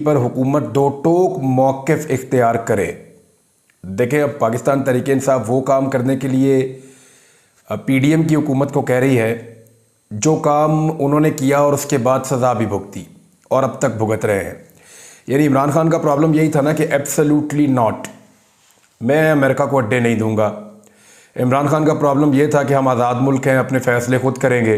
पर हुकूमत दो टोक मौक़िफ़ इख्तियार करे। देखें, अब पाकिस्तान तहरीक इंसाफ वो काम करने के लिए पीडीएम की हुकूमत को कह रही है जो काम उन्होंने किया और उसके बाद सज़ा भी भुगती और अब तक भुगत रहे हैं। यानी इमरान खान का प्रॉब्लम यही था ना कि एब्सोल्युटली नॉट, मैं अमेरिका को अड्डे नहीं दूंगा। इमरान खान का प्रॉब्लम ये था कि हम आज़ाद मुल्क हैं, अपने फ़ैसले खुद करेंगे।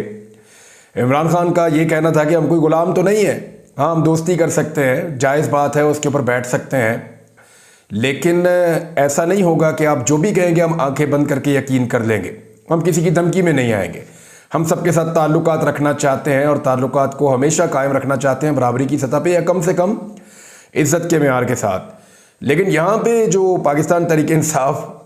इमरान खान का ये कहना था कि हम कोई ग़ुलाम तो नहीं है, हाँ हम दोस्ती कर सकते हैं, जायज़ बात है, उसके ऊपर बैठ सकते हैं, लेकिन ऐसा नहीं होगा कि आप जो भी कहेंगे हम आंखें बंद करके यकीन कर लेंगे। हम किसी की धमकी में नहीं आएंगे। हम सबके साथ ताल्लुकात रखना चाहते हैं और ताल्लुकात को हमेशा कायम रखना चाहते हैं बराबरी की सतह पे या कम से कम इज़्ज़त के मेयार के साथ। लेकिन यहाँ पे जो पाकिस्तान तहरीक इंसाफ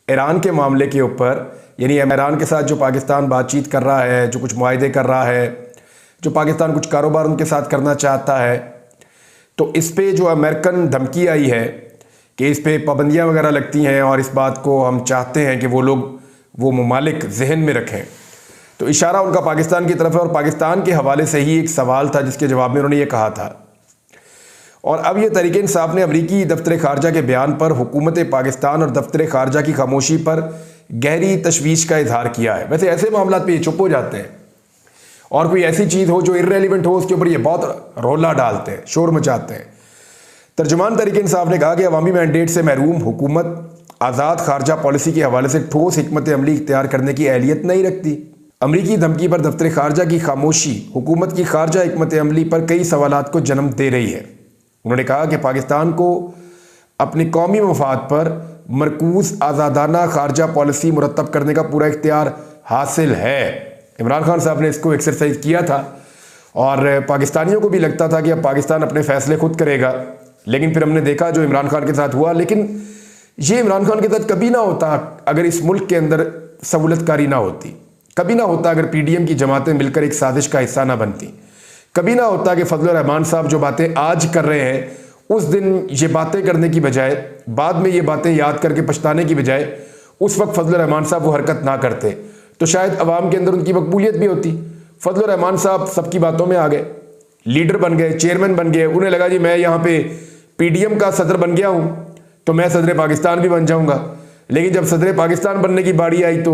ईरान के मामले के ऊपर, यानी ईरान के साथ जो पाकिस्तान बातचीत कर रहा है, जो कुछ मुआहदे कर रहा है, जो पाकिस्तान कुछ कारोबार उनके साथ करना चाहता है, तो इस पे जो अमेरिकन धमकी आई है कि इस पे पाबंदियाँ वगैरह लगती हैं और इस बात को हम चाहते हैं कि वो लोग वो ममालिक जहन में रखें। तो इशारा उनका पाकिस्तान की तरफ है और पाकिस्तान के हवाले से ही एक सवाल था जिसके जवाब में उन्होंने ये कहा था। और अब ये तहरीक इंसाफ ने अमरीकी दफ्तर खारजा के बयान पर हुकूमत पाकिस्तान और दफ्तर खारजा की खामोशी पर गहरी तशवीश का इजहार किया है। वैसे ऐसे मामला पे ये चुप हो जाते हैं और कोई ऐसी चीज़ हो जो इर्रेलिवेंट हो उसके ऊपर ये बहुत रोला डालते हैं, शोर मचाते हैं। तर्जुमान तहरीक इंसाफ ने कहा कि अवामी मैंडेट से महरूम हुकूमत आज़ाद खारजा पॉलिसी के हवाले से ठोस हिकमत अमली इख्तियार करने की अहलियत नहीं रखती। अमरीकी धमकी पर दफ्तर खारजा की खामोशी हुकूमत की खारजा हिकमत अमली पर कई सवालात को जन्म दे रही है। उन्होंने कहा कि पाकिस्तान को अपनी कौमी मफाद पर मरकूज आज़ादाना खारजा पॉलिसी मुरतब करने का पूरा इख्तियार हासिल है। इमरान खान साहब ने इसको एक्सरसाइज किया था और पाकिस्तानियों को भी लगता था कि अब पाकिस्तान अपने फ़ैसले खुद करेगा, लेकिन फिर हमने देखा जो इमरान खान के साथ हुआ। लेकिन ये इमरान खान के साथ कभी ना होता अगर इस मुल्क के अंदर सहूलतकारी ना होती, कभी ना होता अगर पीडीएम की जमातें मिलकर एक साजिश का हिस्सा ना बनती, कभी ना होता कि फजल रहमान साहब जो बातें आज कर रहे हैं उस दिन ये बातें करने की बजाय, बाद में ये बातें याद करके पछताने की बजाय उस वक्त फजल रहमान साहब वो हरकत ना करते तो शायद अवाम के अंदर उनकी मकबूलियत भी होती। फजल रहमान साहब सबकी बातों में आ गए, लीडर बन गए, चेयरमैन बन गए। उन्हें लगा जी मैं यहाँ पे पीडीएम का सदर बन गया हूँ तो मैं सदर पाकिस्तान भी बन जाऊँगा। लेकिन जब सदर पाकिस्तान बनने की बारी आई तो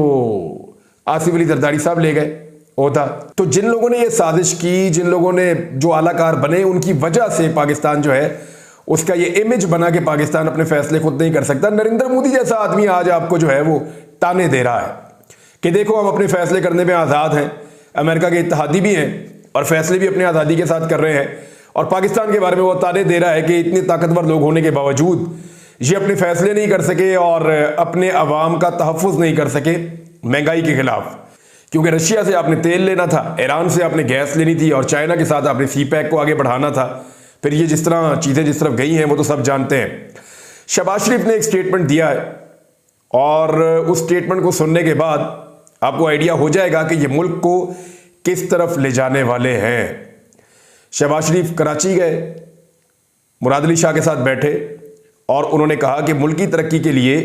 आसिफ अली जरदारी साहब ले गए होता। तो जिन लोगों ने ये साजिश की, जिन लोगों ने जो आलाकार बने, उनकी वजह से पाकिस्तान जो है उसका ये इमेज बना कि पाकिस्तान अपने फैसले खुद नहीं कर सकता। नरेंद्र मोदी जैसा आदमी आज आपको जो है वो ताने दे रहा है कि देखो हम अपने फैसले करने में आज़ाद हैं, अमेरिका के इत्तेहादी भी हैं और फैसले भी अपनी आज़ादी के साथ कर रहे हैं, और पाकिस्तान के बारे में वो ताने दे रहा है कि इतने ताकतवर लोग होने के बावजूद ये अपने फैसले नहीं कर सके और अपने अवाम का तहफ़्फ़ुज़ नहीं कर सके महंगाई के खिलाफ। क्योंकि रशिया से आपने तेल लेना था, ईरान से आपने गैस लेनी थी और चाइना के साथ आपने सी पैक को आगे बढ़ाना था। फिर ये जिस तरह चीज़ें जिस तरफ गई हैं वो तो सब जानते हैं। शहबाज शरीफ ने एक स्टेटमेंट दिया है और उस स्टेटमेंट को सुनने के बाद आपको आइडिया हो जाएगा कि ये मुल्क को किस तरफ ले जाने वाले हैं। शहबाज शरीफ कराची गए, मुराद अली शाह के साथ बैठे और उन्होंने कहा कि मुल्क की तरक्की के लिए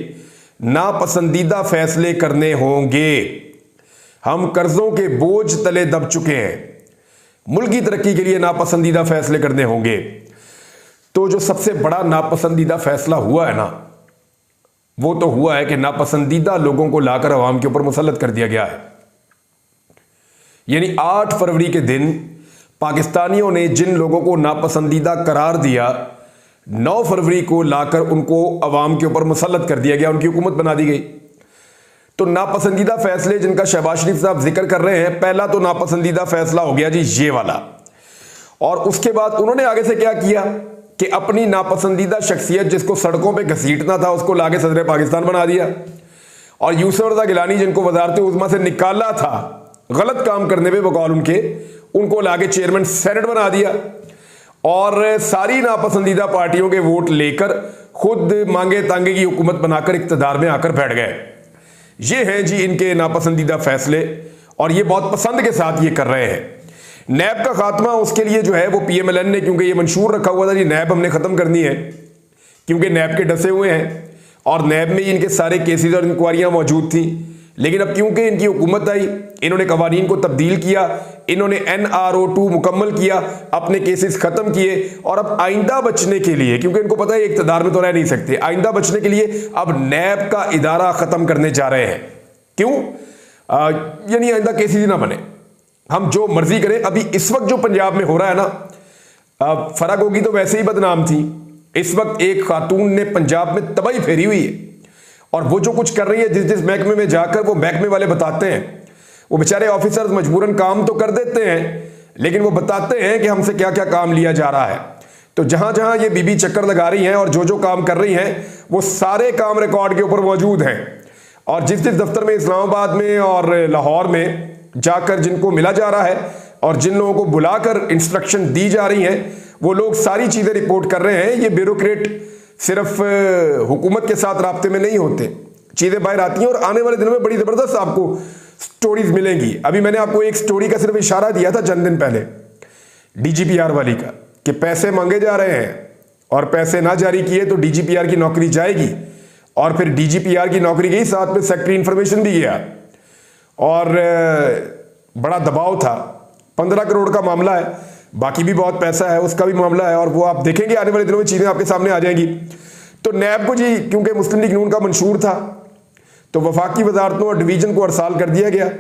नापसंदीदा फैसले करने होंगे, हम कर्जों के बोझ तले दब चुके हैं, मुल्क की तरक्की के लिए नापसंदीदा फैसले करने होंगे। तो जो सबसे बड़ा नापसंदीदा फैसला हुआ है ना, वो तो हुआ है कि नापसंदीदा लोगों को लाकर अवाम के ऊपर मुसल्लत कर दिया गया है। यानी 8 फरवरी के दिन पाकिस्तानियों ने जिन लोगों को नापसंदीदा करार दिया, 9 फरवरी को लाकर उनको अवाम के ऊपर मुसल्लत कर दिया गया, उनकी हुकूमत बना दी गई। तो नापसंदीदा फैसले जिनका शहबाज शरीफ साहब जिक्र कर रहे हैं, पहला तो नापसंदीदा फैसला हो गया जी ये वाला। और उसके बाद उन्होंने आगे से क्या किया कि अपनी नापसंदीदा शख्सियत जिसको सड़कों पे घसीटना था उसको लाके सदर पाकिस्तान बना दिया, और यूसुफ रज़ा गिलानी जिनको वज़ारत उज़्मा से निकाला था गलत काम करने पे बकौल उनके, उनको लाके चेयरमैन सेनेट बना दिया और सारी नापसंदीदा पार्टियों के वोट लेकर खुद मांगे तांगे की हुकूमत बनाकर इक़्तिदार में आकर बैठ गए। ये हैं जी इनके नापसंदीदा फैसले और ये बहुत पसंद के साथ ये कर रहे हैं। नैब का खात्मा उसके लिए जो है वो पीएमएलएन ने, क्योंकि ये मंशूर रखा हुआ था जी नैब हमने ख़त्म करनी है, क्योंकि नैब के डसे हुए हैं और नैब में इनके सारे केसेस और इंक्वायरियाँ मौजूद थी। लेकिन अब क्योंकि इनकी हुकूमत आई, इन्होंने कवानीन को तब्दील किया, इन्होंने NRO2 मुकम्मल किया, अपने केसेस खत्म किए, और अब आइंदा बचने के लिए, क्योंकि इनको पता है इक़्तिदार में तो रह नहीं सकते, आइंदा बचने के लिए अब नैब का इदारा खत्म करने जा रहे हैं। क्यों? यानी आइंदा केसेस ही ना बने, हम जो मर्जी करें। अभी इस वक्त जो पंजाब में हो रहा है ना, फर्क होगी तो वैसे ही बदनाम थी। इस वक्त एक खातून ने पंजाब में तबाही फेरी हुई है, और वो जो कुछ कर रही है, जिस जिस महकमे में जाकर वो महकमे वाले बताते हैं, वो बेचारे ऑफिसर्स मजबूरन काम तो कर देते हैं, लेकिन वो बताते हैं कि हमसे क्या क्या काम लिया जा रहा है। तो जहां जहां ये बीबी चक्कर लगा रही हैं और जो जो काम कर रही हैं, वो सारे काम रिकॉर्ड के ऊपर मौजूद हैं। और जिस जिस दफ्तर में इस्लामाबाद में और लाहौर में जाकर जिनको मिला जा रहा है और जिन लोगों को बुलाकर इंस्ट्रक्शन दी जा रही हैं, वो लोग सारी चीजें रिपोर्ट कर रहे हैं। ये ब्यूरोक्रेट सिर्फ हुकूमत के साथ राब्ते में नहीं होते, चीजें बाहर आती हैं और आने वाले दिनों में बड़ी जबरदस्त आपको स्टोरीज मिलेंगी। अभी मैंने आपको एक स्टोरी का सिर्फ इशारा दिया था चंद दिन पहले, DGPR वाली का, कि पैसे मांगे जा रहे हैं और पैसे ना जारी किए तो DGPR की नौकरी जाएगी। और फिर DGPR की नौकरी गई, साथ में सेक्रेटरी इंफॉर्मेशन भी गया, और बड़ा दबाव था। 15 करोड़ का मामला है, बाकी भी बहुत पैसा है, उसका भी मामला है, और वो आप देखेंगे आने वाले दिनों में चीजें आपके सामने आ जाएंगी। तो नैब को जी, क्योंकि मुस्लिम लीग नून का मंशूर था, तो वफाकी वजारतों और डिवीजन को अरसाल कर दिया गया,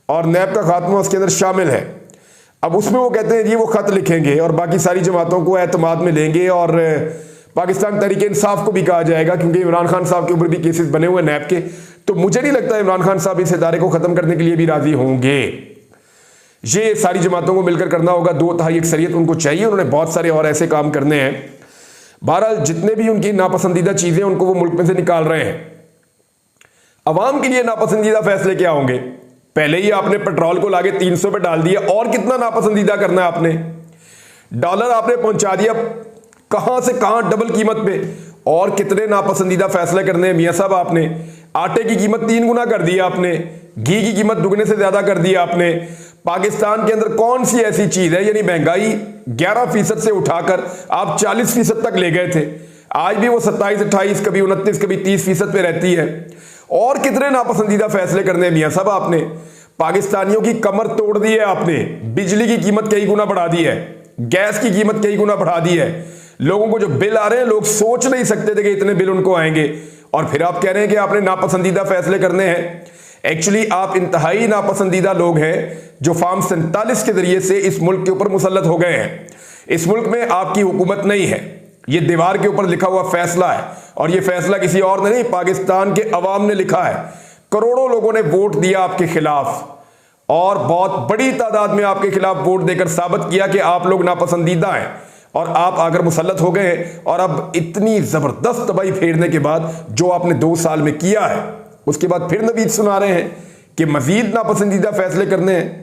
और नैब का खात्मा उसके अंदर शामिल है। अब उसमें वो कहते हैं जी वो खत लिखेंगे और बाकी सारी जमातों को एतमाद में लेंगे, और पाकिस्तान तहरीक इंसाफ को भी कहा जाएगा, क्योंकि इमरान खान साहब के ऊपर भी केसेस बने हुए नैब के। तो मुझे नहीं लगता इमरान खान साहब इस इदारे को खत्म करने के लिए भी राजी होंगे। ये सारी जमातों को मिलकर करना होगा, 2/3 अक्सरियत उनको चाहिए, उन्होंने बहुत सारे और ऐसे काम करने हैं। बहरहाल जितने भी उनकी नापसंदीदा चीजें उनको वो मुल्क में से निकाल रहे हैं। अवाम के लिए नापसंदीदा फैसले क्या होंगे? पहले ही आपने पेट्रोल को लाके 300 पे डाल दिया, और कितना नापसंदीदा करना है आपने? डॉलर आपने पहुंचा दिया कहां से कहां, डबल कीमत पे, और कितने नापसंदीदा फैसले करने हैं मियां साहब आपने? आटे की कीमत 3 गुना कर दी आपने, घी की कीमत दुगने से ज्यादा कर दी आपने। पाकिस्तान के अंदर कौन सी ऐसी चीज है, यानी महंगाई 11% से उठाकर आप 40% तक ले गए थे, आज भी वो 27, 28, कभी 29, कभी 30% पे रहती है। और कितने नापसंदीदा फैसले करने हैं मियां साहब आपने? पाकिस्तानियों की कमर तोड़ दी है आपने, बिजली की कीमत कई गुना बढ़ा दी है, गैस की कीमत कई गुना बढ़ा दी है। लोगों को जो बिल आ रहे हैं, लोग सोच नहीं सकते थे कि इतने बिल उनको आएंगे, और फिर आप कह रहे हैं कि आपने नापसंदीदा फैसले करने हैं। एक्चुअली आप इंतहाई नापसंदीदा लोग हैं जो फार्म 47 के जरिए से इस मुल्क के ऊपर मुसल्लत हो गए हैं। इस मुल्क में आपकी हुकूमत नहीं है, ये दीवार के ऊपर लिखा हुआ फैसला है, और ये फैसला किसी और ने नहीं, पाकिस्तान के अवाम ने लिखा है। करोड़ों लोगों ने वोट दिया आपके खिलाफ, और बहुत बड़ी तादाद में आपके खिलाफ वोट देकर साबित किया कि आप लोग नापसंदीदा हैं, और आप आकर मुसल्लत हो गए हैं। और अब इतनी जबरदस्त तबाही फेरने के बाद जो आपने 2 साल में किया है, उसके बाद फिर नवीद सुना रहे हैं कि मजीद नापसंदीदा फैसले करने हैं,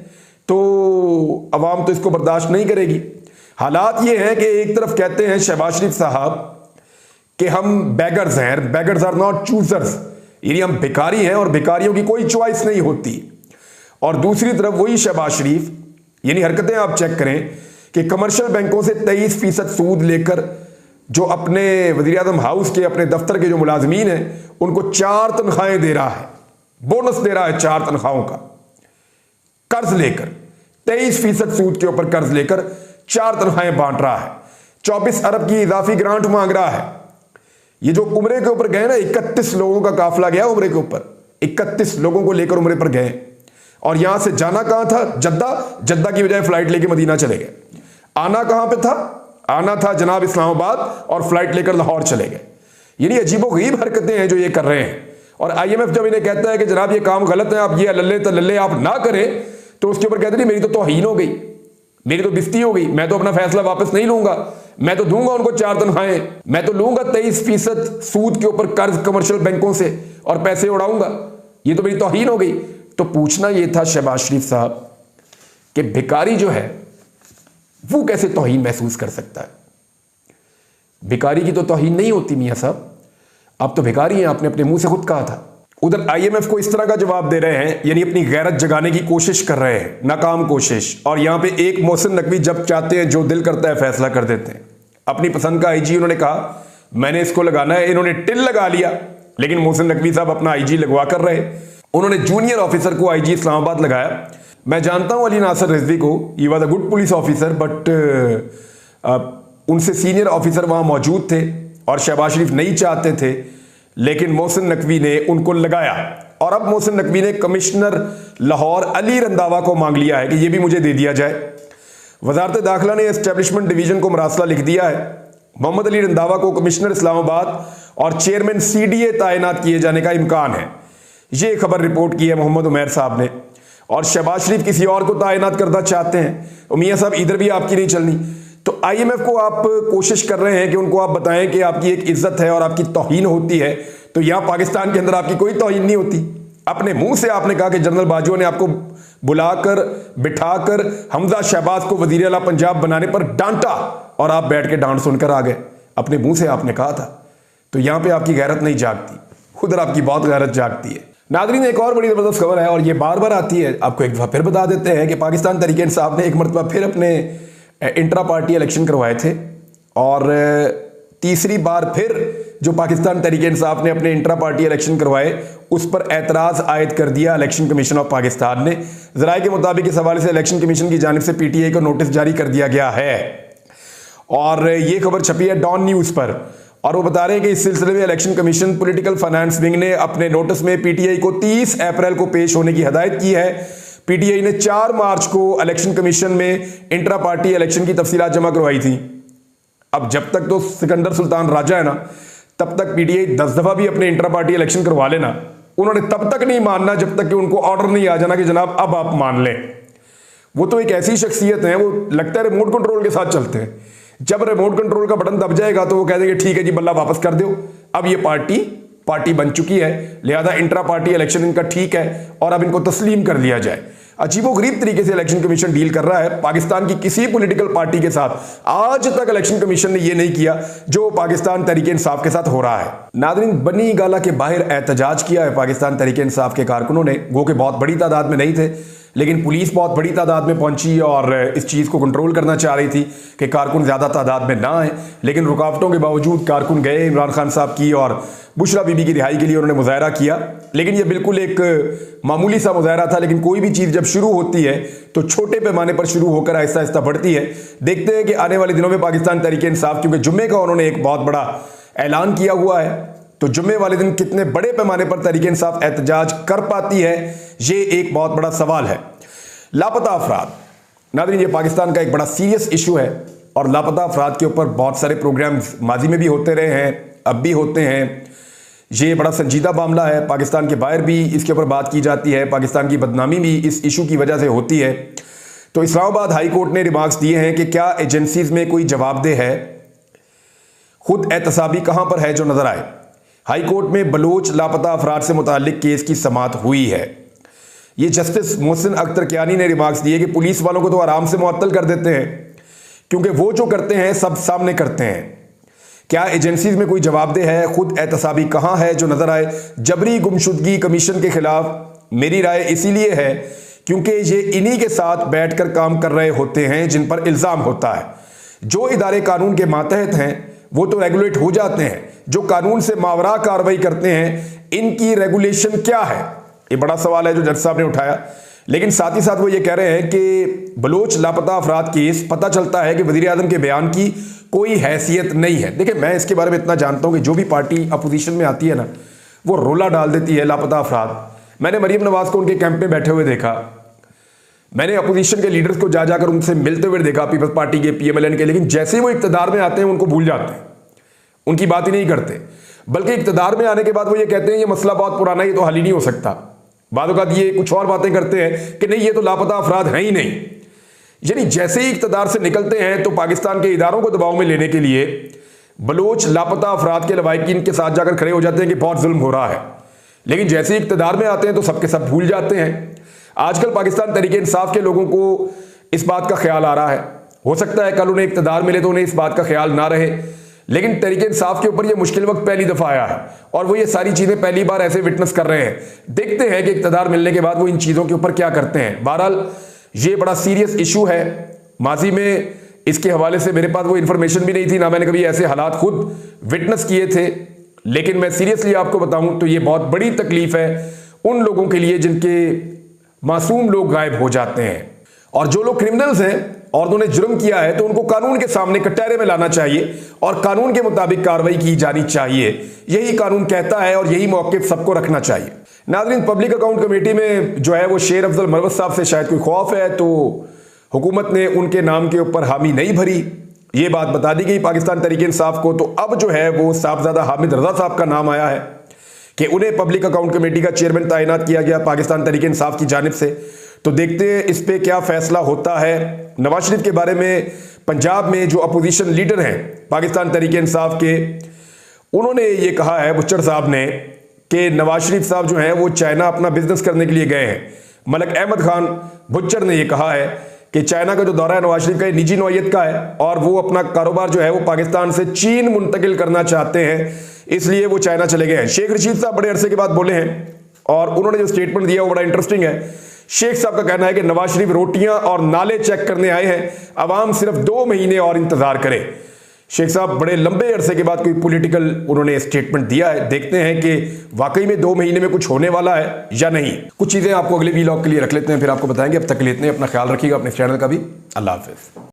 तो अवाम तो इसको बर्दाश्त नहीं करेगी। हालात ये हैं कि एक तरफ कहते हैं शहबाज शरीफ साहब कि हम बेगर्स हैं, बेगर्स आर नॉट चूजर्स, यानी हम भिखारी हैं और भिखारियों की कोई चॉइस नहीं होती। और दूसरी तरफ वही शहबाज शरीफ, यानी हरकतें आप चेक करें कि कमर्शियल बैंकों से 23% सूद लेकर जो अपने वज़ीर-ए-आज़म हाउस के अपने दफ्तर के जो मुलाजमीन हैं उनको 4 तनख्वाहें दे रहा है, बोनस दे रहा है 4 तनख्वाहों का, कर्ज लेकर 23% सूद के ऊपर कर्ज लेकर 4 तनख्वाहें बांट रहा है, 24 अरब की इजाफी ग्रांट मांग रहा है। ये जो उम्रे के ऊपर गए ना, 31 लोगों का काफिला गया उम्रे के ऊपर, 31 लोगों को लेकर उम्रे पर गए, और यहां से जाना कहां था? जद्दा, जद्दा की बजाय फ्लाइट लेकर मदीना चले गए। आना कहां पे था? आना था जनाब इस्लामाबाद, और फ्लाइट लेकर लाहौर चले गए। यानी अजीबोगरीब हरकतें हैं जो ये कर रहे हैं। और IMF जब इन्हें कहता है कि जनाब ये काम गलत है, आप ये अल्ले तल्ले आप ना करें, तो उसके ऊपर कहते नहीं मेरी तो तौहीन हो गई, मेरी तो बिस्ती हो गई, मैं तो अपना फैसला वापस नहीं लूंगा, मैं तो दूंगा उनको 4 तनख्वाहें, मैं तो लूंगा 23% सूद के ऊपर कर्ज कमर्शियल बैंकों से और पैसे उड़ाऊंगा, ये तो मेरी तौहीन हो गई। तो पूछना यह था शहबाज शरीफ साहब कि भिखारी जो है वो कैसे तौहीन महसूस कर सकता है? भिखारी की तो तौहीन नहीं होती मियां साहब, आप तो भिखारी हैं, आपने अपने मुंह से खुद कहा था। उधर IMF को इस तरह का जवाब दे रहे हैं, यानी अपनी गैरत जगाने की कोशिश कर रहे हैं, नाकाम कोशिश। और यहां पे एक मोहसिन नकवी जब चाहते हैं, जो दिल करता है फैसला कर देते हैं। अपनी पसंद का IG उन्होंने कहा मैंने इसको लगाना है, इन्होंने टिल लगा लिया, लेकिन मोहसिन नकवी साहब अपना IG लगवा कर रहे। उन्होंने जूनियर ऑफिसर को आईजी इस्लामाबाद लगाया। मैं जानता हूं अली नासर रिजवी को, he was a good police officer, but उनसे सीनियर ऑफिसर वहां मौजूद थे और शहबाज शरीफ नहीं चाहते थे, लेकिन मोहसिन नकवी ने उनको लगाया। और अब मोहसिन नकवी ने कमिश्नर लाहौर अली रंधावा को मांग लिया है कि यह भी मुझे दे दिया जाए। वजारत दाखिला ने एस्टेब्लिशमेंट डिवीजन को मरासला लिख दिया है। मोहम्मद अली रंधावा को कमिश्नर इस्लामाबाद और चेयरमैन सीडीए तैनात किए जाने का इम्कान है। यह खबर रिपोर्ट की है मोहम्मद उमैर साहब ने। और शहबाज शरीफ किसी और को तैनात करना चाहते हैं। मियां साहब इधर भी आपकी नहीं चलनी, तो आईएमएफ को आप कोशिश कर रहे हैं कि उनको आप बताएं कि आपकी एक इज्जत है और आपकी तौहीन होती है, तो यहां पाकिस्तान के अंदर आपकी कोई तौहीन नहीं होती। अपने मुंह से आपने कहा कि जनरल बाजवा ने आपको बुलाकर बिठाकर हमजा शहबाज को वजीर आला पंजाब बनाने पर डांटा और आप बैठ के डांट सुनकर आ गए। अपने मुंह से आपने कहा था, तो यहां पे आपकी गैरत नहीं जागती, उधर आपकी बहुत गैरत जागती है। नादरीन, एक और बड़ी जबरदस्त खबर है और ये बार बार आती है, आपको एक दफा फिर बता देते हैं कि पाकिस्तान तहरीक इंसाफ ने एक मरतबा फिर अपने इंट्रा पार्टी इलेक्शन करवाए थे और तीसरी बार फिर जो पाकिस्तान तहरीक इंसाफ ने अपने इंट्रा पार्टी इलेक्शन करवाए उस पर एतराज़ आयद कर दिया इलेक्शन कमीशन ऑफ पाकिस्तान ने। ज़राए के मुताबिक इस हवाले से इलेक्शन कमीशन की जानिब से पीटीआई को नोटिस जारी कर दिया गया है और ये खबर छपी है डॉन न्यूज़ पर। और वो बता रहे हैं कि इस सिलसिले में election commission political finance wing ने अपने नोटिस में पीटीआई को 30 अप्रैल को पेश होने की हदायत की है। पीटीआई ने 4 मार्च को इलेक्शन कमीशन में इंट्रा पार्टी इलेक्शन की तफसीलात जमा करवाई थी। अब जब तक तो सिकंदर सुल्तान राजा है ना, तब तक पीटीआई 10 दफा भी अपने इंट्रा पार्टी इलेक्शन करवा लेना, उन्होंने तब तक नहीं मानना जब तक कि उनको ऑर्डर नहीं आ जाना कि जनाब अब आप मान लें। वो तो एक ऐसी शख्सियत है, वो लगता है रिमोट कंट्रोल के साथ चलते हैं। जब रिमोट कंट्रोल का बटन दब जाएगा तो वो कह देंगे ठीक है जी बल्ला वापस कर दो, अब ये पार्टी बन चुकी है, लिहाजा इंट्रा पार्टी इलेक्शन इनका ठीक है और अब इनको तस्लीम कर लिया जाए। अजीबोगरीब तरीके से इलेक्शन कमीशन डील कर रहा है पाकिस्तान की किसी पॉलिटिकल पार्टी के साथ। आज तक इलेक्शन कमीशन ने यह नहीं किया जो पाकिस्तान तहरीक इंसाफ के साथ हो रहा है। नादरीन, बनी गाला के बाहर एहतजाज किया है पाकिस्तान तहरीक इंसाफ के कारकुनों ने, वो कि बहुत बड़ी तादाद में नहीं थे, लेकिन पुलिस बहुत बड़ी तादाद में पहुंची और इस चीज़ को कंट्रोल करना चाह रही थी कि कारकुन ज़्यादा तादाद में ना आए, लेकिन रुकावटों के बावजूद कारकुन गए इमरान खान साहब की और बुशरा बीबी की रिहाई के लिए उन्होंने मुजाहरा किया। लेकिन यह बिल्कुल एक मामूली सा मुजाहरा था, लेकिन कोई भी चीज़ जब शुरू होती है तो छोटे पैमाने पर शुरू होकर आहिस्ता आहिस्ता बढ़ती है। देखते हैं कि आने वाले दिनों में पाकिस्तान तहरीक इंसाफ, क्योंकि जुम्मे का उन्होंने एक बहुत बड़ा ऐलान किया हुआ है, तो जुम्मे वाले दिन कितने बड़े पैमाने पर तहरीक इंसाफ एहतजाज कर पाती है, ये एक बहुत बड़ा सवाल है। लापता अफराद, नादरीन, ये पाकिस्तान का एक बड़ा सीरियस इशू है और लापता अफराद के ऊपर बहुत सारे प्रोग्राम्स माजी में भी होते रहे हैं, अब भी होते हैं। ये बड़ा संजीदा मामला है, पाकिस्तान के बाहर भी इसके ऊपर बात की जाती है, पाकिस्तान की बदनामी भी इस इशू की वजह से होती है। तो इस्लामाबाद हाई कोर्ट ने रिमार्क्स दिए हैं कि क्या एजेंसीज में कोई जवाबदेह है, खुद एहतसाबी कहां पर है जो नजर आए। हाई कोर्ट में बलोच लापता अफराद से मुताल्लिक केस की समाअत हुई है। ये जस्टिस मोहसिन अख्तर कियानी ने रिमार्क्स दिए कि पुलिस वालों को तो आराम से मुअत्तल कर देते हैं क्योंकि वो जो करते हैं सब सामने करते हैं। क्या एजेंसीज में कोई जवाबदेह है, खुद एहतसाबी कहां है जो नजर आए। जबरी गुमशुदगी कमीशन के खिलाफ मेरी राय इसीलिए है क्योंकि ये इन्हीं के साथ बैठकर काम कर रहे होते हैं जिन पर इल्जाम होता है। जो इदारे कानून के मातहत हैं वो तो रेगुलेट हो जाते हैं, जो कानून से मावरा कार्रवाई करते हैं इनकी रेगुलेशन क्या है, ये बड़ा सवाल है जो जज साहब ने उठाया। लेकिन साथ ही साथ वो ये कह रहे हैं कि बलोच लापता अफराद केस पता चलता है कि वजीर आजम के बयान की कोई हैसियत नहीं है। देखिए, मैं इसके बारे में इतना जानता हूं कि जो भी पार्टी अपोजिशन में आती है ना, वो रोला डाल देती है लापता अफराद। मैंने मरीम नवाज को उनके कैंप में बैठे हुए देखा, मैंने अपोजिशन के लीडर्स को जा जाकर उनसे मिलते हुए देखा, पीपल्स पार्टी के, पीएमएलएन के, लेकिन जैसे ही वो इक्तदार में आते हैं उनको भूल जाते हैं, उनकी बात ही नहीं करते। बल्कि इक्तदार में आने के बाद वो ये कहते हैं ये मसला बहुत पुराना है, ये तो हल ही नहीं हो सकता। बाद औक़ात ये कुछ और बातें करते हैं कि नहीं ये तो लापता अफराद हैं ही नहीं। यानी जैसे ही इक्तदार से निकलते हैं तो पाकिस्तान के इदारों को दबाव में लेने के लिए बलोच लापता अफराद के लवाहिकीन के साथ जाकर खड़े हो जाते हैं कि बहुत जुल्म हो रहा है। लेकिन जैसे ही इक्तदार में आते हैं तो सबके सब भूल जाते हैं। आजकल पाकिस्तान तहरीक इंसाफ के लोगों को इस बात का ख्याल आ रहा है, हो सकता है कल उन्हें इक्तदार मिले तो उन्हें इस बात का ख्याल ना रहे, लेकिन तहरीक इंसाफ के ऊपर ये मुश्किल वक्त पहली दफा आया है और वो ये सारी चीजें पहली बार ऐसे विटनेस कर रहे हैं। देखते हैं कि इक्तदार मिलने के बाद वो इन चीजों के ऊपर क्या करते हैं। बहरहाल ये बड़ा सीरियस इशू है। माजी में इसके हवाले से मेरे पास वो इंफॉर्मेशन भी नहीं थी, ना मैंने कभी ऐसे हालात खुद विटनेस किए थे, लेकिन मैं सीरियसली आपको बताऊं तो ये बहुत बड़ी तकलीफ है उन लोगों के लिए जिनके मासूम लोग गायब हो जाते हैं। और जो लोग क्रिमिनल्स हैं और उन्होंने जुर्म किया है तो उनको कानून के सामने कटहरे में लाना चाहिए और कानून के मुताबिक कार्रवाई की जानी चाहिए। यही कानून कहता है और यही मौक़िफ़ सबको रखना चाहिए। नाज़रीन, पब्लिक अकाउंट कमेटी में जो है वो शेर अफजल मरवत साहब से शायद कोई खौफ है तो हुकूमत ने उनके नाम के ऊपर हामी नहीं भरी। ये बात बता दी गई पाकिस्तान तहरीक इंसाफ को। तो अब जो है वो साहबजादा हामिद रजा साहब का नाम आया है कि उन्हें पब्लिक अकाउंट कमेटी का चेयरमैन तैनात किया गया पाकिस्तान तहरीक इंसाफ की जानिब से। तो देखते हैं इस पे क्या फैसला होता है। नवाज शरीफ के बारे में पंजाब में जो अपोजिशन लीडर हैं पाकिस्तान तहरीक इंसाफ के, उन्होंने ये कहा है बुच्चड़ साहब ने कि नवाज शरीफ साहब जो हैं वो चाइना अपना बिजनेस करने के लिए गए हैं। मलक अहमद खान बुच्चड़ ने ये कहा है कि चाइना का जो दौरा है नवाज शरीफ का निजी नौयत का है और वो अपना कारोबार जो है वो पाकिस्तान से चीन मुंतकिल करना चाहते हैं, इसलिए वो चाइना चले गए हैं। शेख रशीद साहब बड़े अरसे के बाद बोले हैं और उन्होंने जो स्टेटमेंट दिया वो बड़ा इंटरेस्टिंग है। शेख साहब का कहना है कि नवाज शरीफ रोटियां और नाले चेक करने आए हैं, अवाम सिर्फ 2 महीने और इंतजार करे। शेख साहब बड़े लंबे अरसे के बाद कोई पॉलिटिकल उन्होंने स्टेटमेंट दिया है। देखते हैं कि वाकई में 2 महीने में कुछ होने वाला है या नहीं। कुछ चीजें आपको अगले वीलॉग के लिए रख लेते हैं, फिर आपको बताएंगे। अब तक लेते हैं, अपना ख्याल रखिएगा, अपने चैनल का भी। अल्लाह हाफिज।